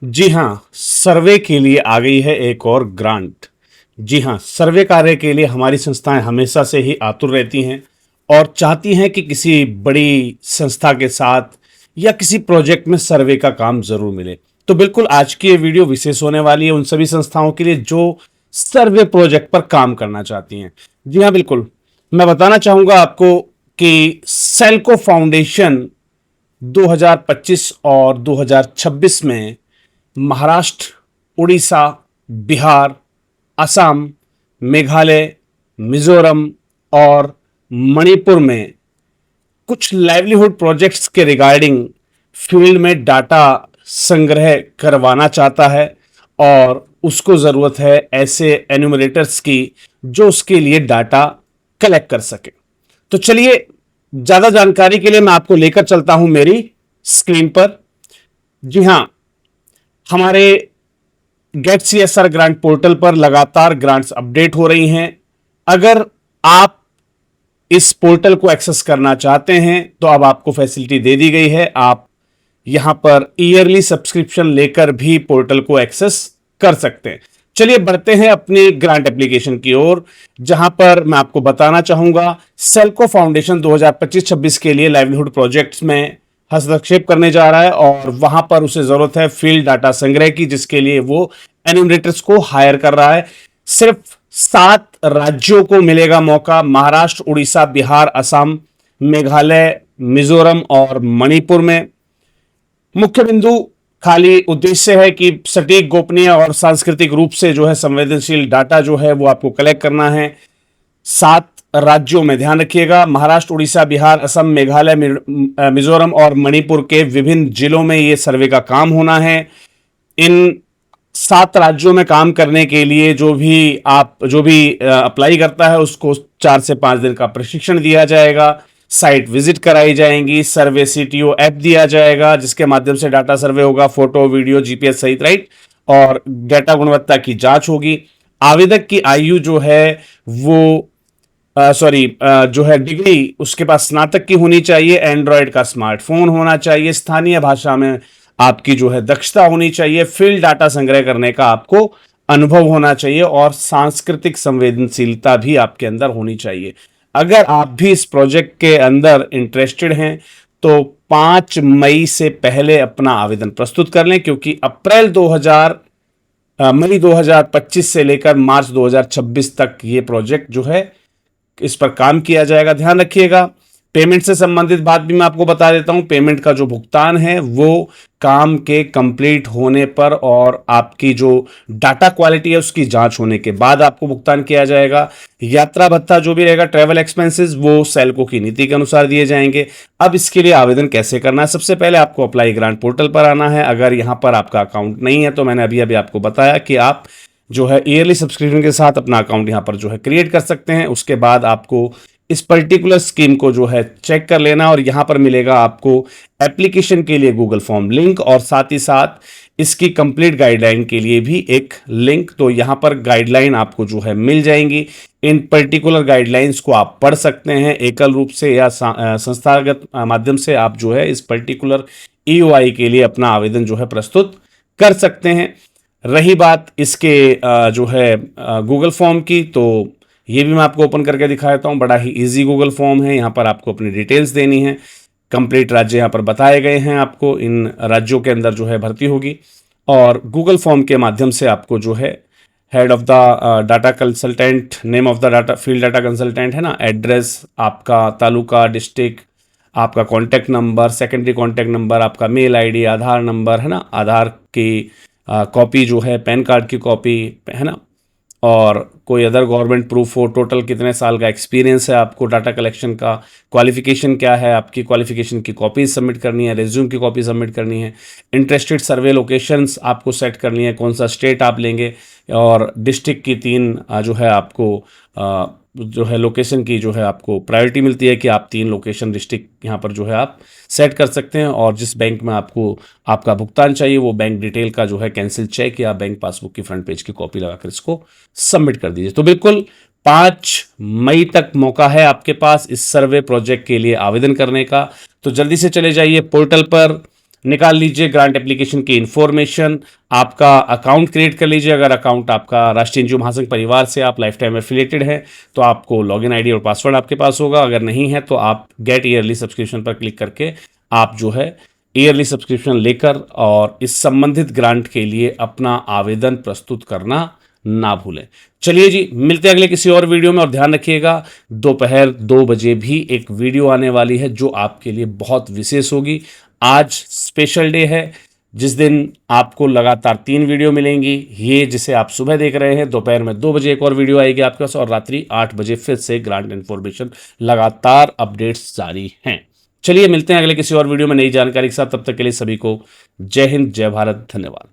जी हाँ, सर्वे के लिए आ गई है एक और ग्रांट। जी हाँ, सर्वे कार्य के लिए हमारी संस्थाएं हमेशा से ही आतुर रहती हैं और चाहती हैं कि किसी बड़ी संस्था के साथ या किसी प्रोजेक्ट में सर्वे का काम ज़रूर मिले। तो बिल्कुल आज की ये वीडियो विशेष होने वाली है उन सभी संस्थाओं के लिए जो सर्वे प्रोजेक्ट पर काम करना चाहती हैं। जी हाँ, बिल्कुल। मैं बताना चाहूँगा आपको कि सेल्को फाउंडेशन 2025 और 2026 में महाराष्ट्र, उड़ीसा, बिहार, असम, मेघालय, मिजोरम और मणिपुर में कुछ लाइवलीहुड प्रोजेक्ट्स के रिगार्डिंग फील्ड में डाटा संग्रह करवाना चाहता है और उसको ज़रूरत है ऐसे एन्यूमरेटर्स की जो उसके लिए डाटा कलेक्ट कर सके। तो चलिए, ज़्यादा जानकारी के लिए मैं आपको लेकर चलता हूं मेरी स्क्रीन पर। जी हां, हमारे गेट सीएसआर ग्रांट पोर्टल पर लगातार ग्रांट्स अपडेट हो रही हैं। अगर आप इस पोर्टल को एक्सेस करना चाहते हैं तो अब आपको फैसिलिटी दे दी गई है। आप यहां पर ईयरली सब्सक्रिप्शन लेकर भी पोर्टल को एक्सेस कर सकते हैं। चलिए बढ़ते हैं अपनी ग्रांट एप्लीकेशन की ओर, जहां पर मैं आपको बताना चाहूंगा सेल्को फाउंडेशन 2025-26 के लिए लाइवलीहुड प्रोजेक्ट्स में हस्तक्षेप करने जा रहा है और वहां पर उसे जरूरत है फील्ड डाटा संग्रह की, जिसके लिए वो एन्यूमरेटर्स को हायर कर रहा है। सिर्फ 7 राज्यों को मिलेगा मौका, महाराष्ट्र, उड़ीसा, बिहार, असम, मेघालय, मिजोरम और मणिपुर में। मुख्य बिंदु खाली उद्देश्य है कि सटीक, गोपनीय और सांस्कृतिक रूप से जो है संवेदनशील डाटा जो है वो आपको कलेक्ट करना है। 7 राज्यों में, ध्यान रखिएगा, महाराष्ट्र, उड़ीसा, बिहार, असम, मेघालय, मिजोरम और मणिपुर के विभिन्न जिलों में ये सर्वे का काम होना है। इन 7 राज्यों में काम करने के लिए जो भी अप्लाई करता है उसको 4 से 5 दिन का प्रशिक्षण दिया जाएगा। साइट विजिट कराई जाएंगी, सर्वे सीटीओ ऐप दिया जाएगा जिसके माध्यम से डाटा सर्वे होगा, फोटो, वीडियो, जीपीएस सहित, राइट, और डाटा गुणवत्ता की जांच होगी। आवेदक की आयु जो है वो जो है डिग्री उसके पास स्नातक की होनी चाहिए, एंड्रॉयड का स्मार्टफोन होना चाहिए, स्थानीय भाषा में आपकी जो है दक्षता होनी चाहिए, फील्ड डाटा संग्रह करने का आपको अनुभव होना चाहिए और सांस्कृतिक संवेदनशीलता भी आपके अंदर होनी चाहिए। अगर आप भी इस प्रोजेक्ट के अंदर इंटरेस्टेड हैं तो 5 मई से पहले अपना आवेदन प्रस्तुत कर लें, क्योंकि मई 2025 से लेकर मार्च 2026 तक ये प्रोजेक्ट जो है इस पर काम किया जाएगा। ध्यान रखिएगा, पेमेंट से संबंधित बात भी मैं आपको बता देता हूं। पेमेंट का जो भुगतान है वो काम के कंप्लीट होने पर और आपकी जो डाटा क्वालिटी है उसकी जांच होने के बाद आपको भुगतान किया जाएगा। यात्रा भत्ता जो भी रहेगा, ट्रैवल एक्सपेंसेस, वो सेल्को की नीति के अनुसार दिए जाएंगे। अब इसके लिए आवेदन कैसे करना है? सबसे पहले आपको अप्लाई ग्रांट पोर्टल पर आना है। अगर यहां पर आपका अकाउंट नहीं है तो मैंने अभी अभी आपको बताया कि आप जो है ईयरली सब्सक्रिप्शन के साथ अपना अकाउंट यहां पर जो है क्रिएट कर सकते हैं। उसके बाद आपको इस पर्टिकुलर स्कीम को जो है चेक कर लेना और यहां पर मिलेगा आपको एप्लीकेशन के लिए गूगल फॉर्म लिंक और साथ ही साथ इसकी कंप्लीट गाइडलाइन के लिए भी एक लिंक। तो यहां पर गाइडलाइन आपको जो है मिल जाएंगी। इन पर्टिकुलर गाइडलाइंस को आप पढ़ सकते हैं एकल रूप से या संस्थागत माध्यम से। आप जो है इस पर्टिकुलर ईओआई के लिए अपना आवेदन जो है प्रस्तुत कर सकते हैं। रही बात इसके जो है गूगल फॉर्म की, तो ये भी मैं आपको ओपन करके दिखा देता हूँ। बड़ा ही इजी गूगल फॉर्म है। यहाँ पर आपको अपनी डिटेल्स देनी है, कंप्लीट राज्य यहाँ पर बताए गए हैं, आपको इन राज्यों के अंदर जो है भर्ती होगी और गूगल फॉर्म के माध्यम से आपको जो है head of the data consultant, name of the data field data consultant है ना, एड्रेस, आपका तालुका, डिस्ट्रिक्ट, आपका contact number, secondary contact number, आपका मेल आईडी, आधार नंबर है ना, आधार की कॉपी जो है, पैन कार्ड की कॉपी है ना, और कोई अदर गवर्नमेंट प्रूफ हो, टोटल कितने साल का एक्सपीरियंस है आपको डाटा कलेक्शन का, क्वालिफिकेशन क्या है आपकी, क्वालिफिकेशन की कॉपीज सबमिट करनी है, रेज्यूम की कॉपी सबमिट करनी है, इंटरेस्टेड सर्वे लोकेशंस आपको सेट करनी है, कौन सा स्टेट आप लेंगे, और डिस्ट्रिक्ट की 3 जो है आपको जो है लोकेशन की जो है आपको प्रायोरिटी मिलती है कि आप 3 लोकेशन डिस्ट्रिक्ट यहाँ पर जो है आप सेट कर सकते हैं। और जिस बैंक में आपको आपका भुगतान चाहिए वो बैंक डिटेल का जो है कैंसिल चेक या बैंक पासबुक की फ्रंट पेज की कॉपी लगाकर इसको सबमिट कर दीजिए। तो बिल्कुल 5 मई तक मौका है आपके पास इस सर्वे प्रोजेक्ट के लिए आवेदन करने का। तो जल्दी से चले जाइए पोर्टल पर, निकाल लीजिए ग्रांट एप्लीकेशन की इंफॉर्मेशन, आपका अकाउंट क्रिएट कर लीजिए। अगर अकाउंट आपका राष्ट्रीय एनजीओ महासंघ परिवार से आप लाइफ टाइम एफिलेटेड है तो आपको लॉगिन आईडी और पासवर्ड आपके पास होगा। अगर नहीं है तो आप गेट ईयरली सब्सक्रिप्शन पर क्लिक करके आप जो है ईयरली सब्सक्रिप्शन लेकर और इस संबंधित ग्रांट के लिए अपना आवेदन प्रस्तुत करना ना भूलें। चलिए जी, मिलते हैं अगले किसी और वीडियो में, और ध्यान रखिएगा दोपहर 2 बजे भी एक वीडियो आने वाली है जो आपके लिए बहुत विशेष होगी। आज स्पेशल डे है जिस दिन आपको लगातार 3 वीडियो मिलेंगी। ये जिसे आप सुबह देख रहे हैं, दोपहर में 2 बजे एक और वीडियो आएगी आपके पास, और रात्रि 8 बजे फिर से ग्रांट इन्फॉर्मेशन, लगातार अपडेट्स जारी हैं। चलिए मिलते हैं अगले किसी और वीडियो में नई जानकारी के साथ। तब तक के लिए सभी को जय हिंद, जय भारत, धन्यवाद।